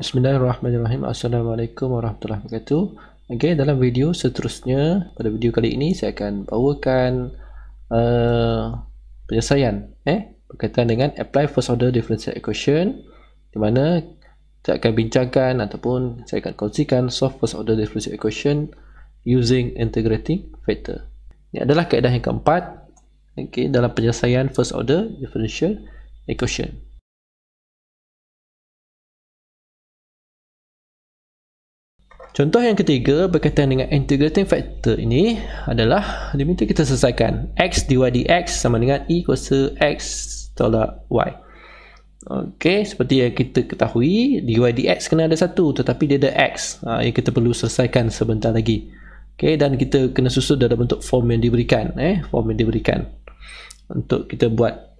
Bismillahirrahmanirrahim. Assalamualaikum warahmatullahi wabarakatuh. Okay, dalam video seterusnya, pada video kali ini saya akan bawakan penyelesaian berkaitan dengan apply first order differential equation, di mana saya akan bincangkan ataupun saya akan kongsikan solve first order differential equation using integrating factor. Ini adalah kaedah yang keempat dalam penyelesaian first order differential equation. Contoh yang ketiga berkaitan dengan integrating factor ini adalah diminta kita selesaikan x dy dx sama dengan e kuasa x tolak y. Okey, seperti yang kita ketahui, dy dx kena ada satu, tetapi dia ada x yang kita perlu selesaikan sebentar lagi. Okey, dan kita kena susun dalam bentuk form yang diberikan, form yang diberikan untuk kita buat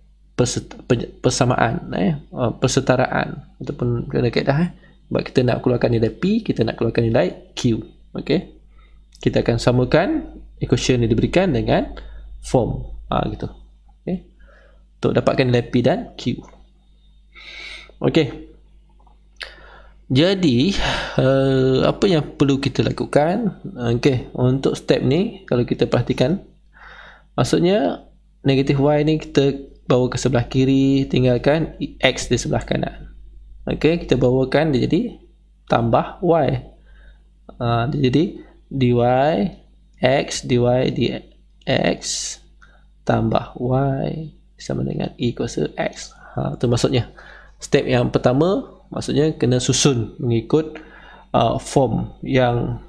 persamaan, persetaraan ataupun kena kaedah sebab kita nak keluarkan nilai P, kita nak keluarkan nilai Q. Okey. Kita akan samakan equation yang diberikan dengan form. Gitu. Okey. Untuk dapatkan nilai P dan Q. Okey. Jadi, apa yang perlu kita lakukan? Okey, untuk step ni kalau kita perhatikan, maksudnya negatif Y ni kita bawa ke sebelah kiri, tinggalkan X di sebelah kanan. Okey, kita bawakan dia jadi tambah y. Dia jadi dy x dy dx tambah y sama dengan e kuasa x. Itu maksudnya. Step yang pertama maksudnya kena susun mengikut form yang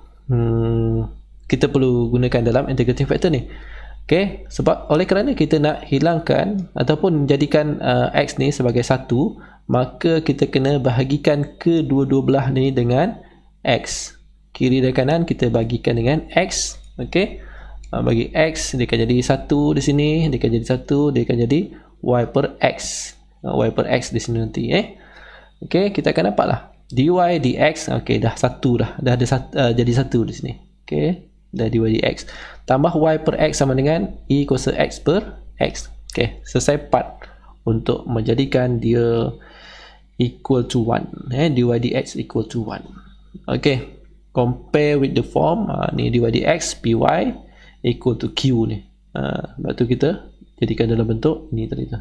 kita perlu gunakan dalam integrating factor ni. Okey, sebab oleh kerana kita nak hilangkan ataupun jadikan x ni sebagai satu, maka kita kena bahagikan kedua-dua belah ni dengan x. Kiri dan kanan kita bagikan dengan x. Okey. Bagi x dia akan jadi 1 di sini, dia akan jadi 1, dia akan jadi y per x. Y per x di sini nanti Okey, kita akan dapatlah dy dx. Okey, dah satu dah. Dah ada jadi 1 di sini. Okey, dah dy dx. Tambah y per x sama dengan e kuasa x per x. Okey, selesai part untuk menjadikan dia equal to 1. Dy dx equal to 1. Okay, compare with the form. Ni dy dx py equal to q ni. Lepas tu kita jadikan dalam bentuk ni tadi tu.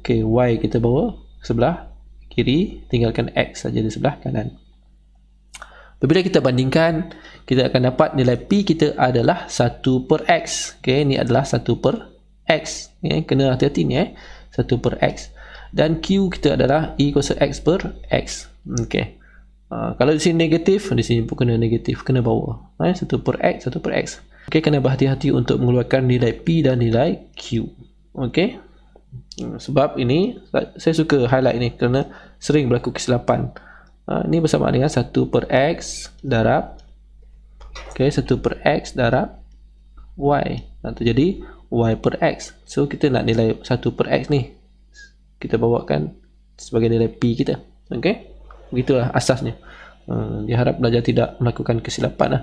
Okay, y kita bawa sebelah kiri, tinggalkan x saja di sebelah kanan. Apabila kita bandingkan, kita akan dapat nilai p kita adalah 1 per x. Okay, ni adalah 1 per x. Kena hati-hati ni 1 per x. Dan Q kita adalah E kuasa X per X. Okey. Kalau di sini negatif, di sini pun kena negatif, kena bawa. 1 per X, 1 per X. Okey, kena berhati-hati untuk mengeluarkan nilai P dan nilai Q. Okey. Sebab ini, saya suka highlight ini kerana sering berlaku kesilapan. Ini bersamaan dengan 1 per X darab. Okey, 1 per X darab Y. Itu jadi Y per X. So, kita nak nilai 1 per X ni, kita bawakan sebagai nilai P kita. Okey, begitulah asasnya. Diharap belajar tidak melakukan kesilapan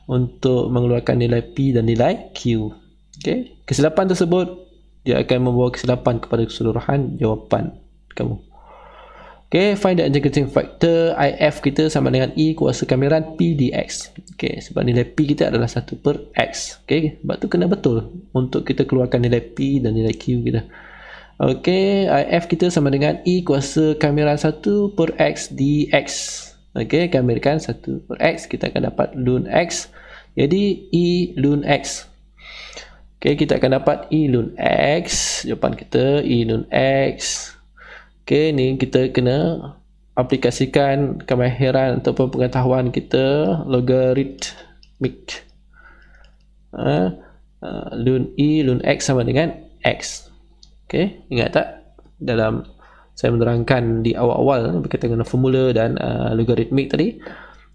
untuk mengeluarkan nilai P dan nilai Q. Okey, kesilapan tersebut dia akan membawa kesilapan kepada keseluruhan jawapan kamu. Okey, find the integrating factor. IF kita sama dengan E kuasa kamiran P dx. Okey, sebab nilai P kita adalah 1 per X. Okey, sebab tu kena betul untuk kita keluarkan nilai P dan nilai Q kita. Okey, IF kita sama dengan E kuasa kamiran 1 per X dx. Okey, kamirkan 1 per X, kita akan dapat ln X. Jadi, E ln X. Okey, kita akan dapat E ln X. Jawapan kita E ln X. Okey, ni kita kena aplikasikan kemahiran ataupun pengetahuan kita logaritmik. Ln E ln X sama dengan X. Okey, ingat tak dalam saya menerangkan di awal-awal berkaitan dengan formula dan logaritmik tadi.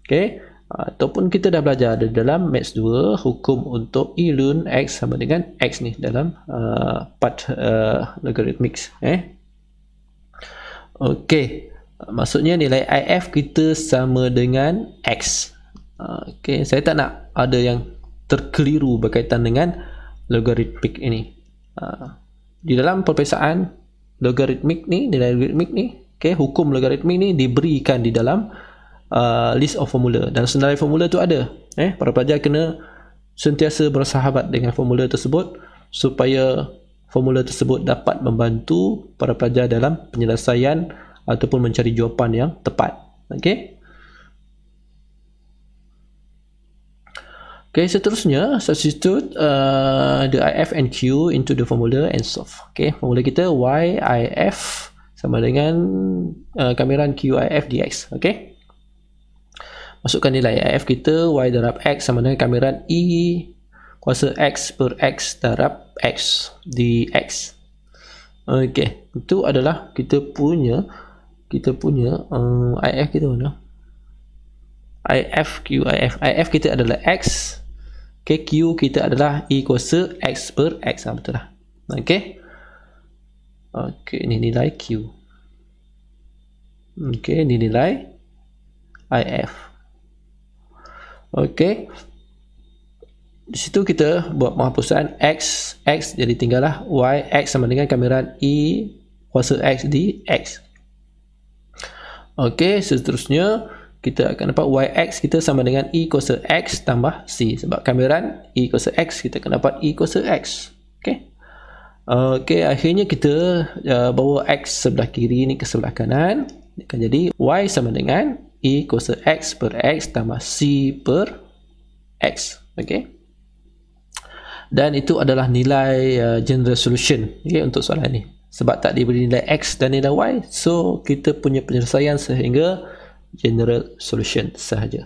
Okey, ataupun kita dah belajar dalam Maths 2 hukum untuk E ln X sama dengan X ni dalam part logaritmik. Okey, maksudnya nilai IF kita sama dengan X. Okey, saya tak nak ada yang terkeliru berkaitan dengan logaritmik ini. Di dalam perpesaan logaritmik ni, nilai logaritmik ni Okay, hukum logaritmik ni diberikan di dalam list of formula. Dan senarai formula tu ada. Para pelajar kena sentiasa bersahabat dengan formula tersebut supaya formula tersebut dapat membantu para pelajar dalam penyelesaian ataupun mencari jawapan yang tepat. Okay. Okay, seterusnya substitute the IF and Q into the formula and solve. Okay, formula kita YIF sama dengan kamiran QIF dx. Okay, masukkan nilai IF kita, Y darab X sama dengan kamiran I kuasa X per X darab X dx. Okay, itu adalah kita punya IF kita mana? IF, QIF. IF kita adalah X. Okay, Q kita adalah I kuasa X per X. Betul lah. Okay. Okay, ini nilai Q. Okay, ini nilai IF. Okay. Di situ kita buat penghapusan X, X jadi tinggallah Y, X sama dengan kamiran I kuasa X di X. Okay, seterusnya kita akan dapat YX kita sama dengan I kuasa X tambah C. Sebab kamiran I kuasa X, kita akan dapat I kuasa X. Okay. Okay, akhirnya kita bawa X sebelah kiri ni ke sebelah kanan. Dia akan jadi Y sama dengan I kuasa X per X tambah C per X. Okay. Dan itu adalah nilai general solution, okay, untuk soalan ni. Sebab tak diberi nilai X dan nilai Y, so kita punya penyelesaian sehingga general solution sahaja.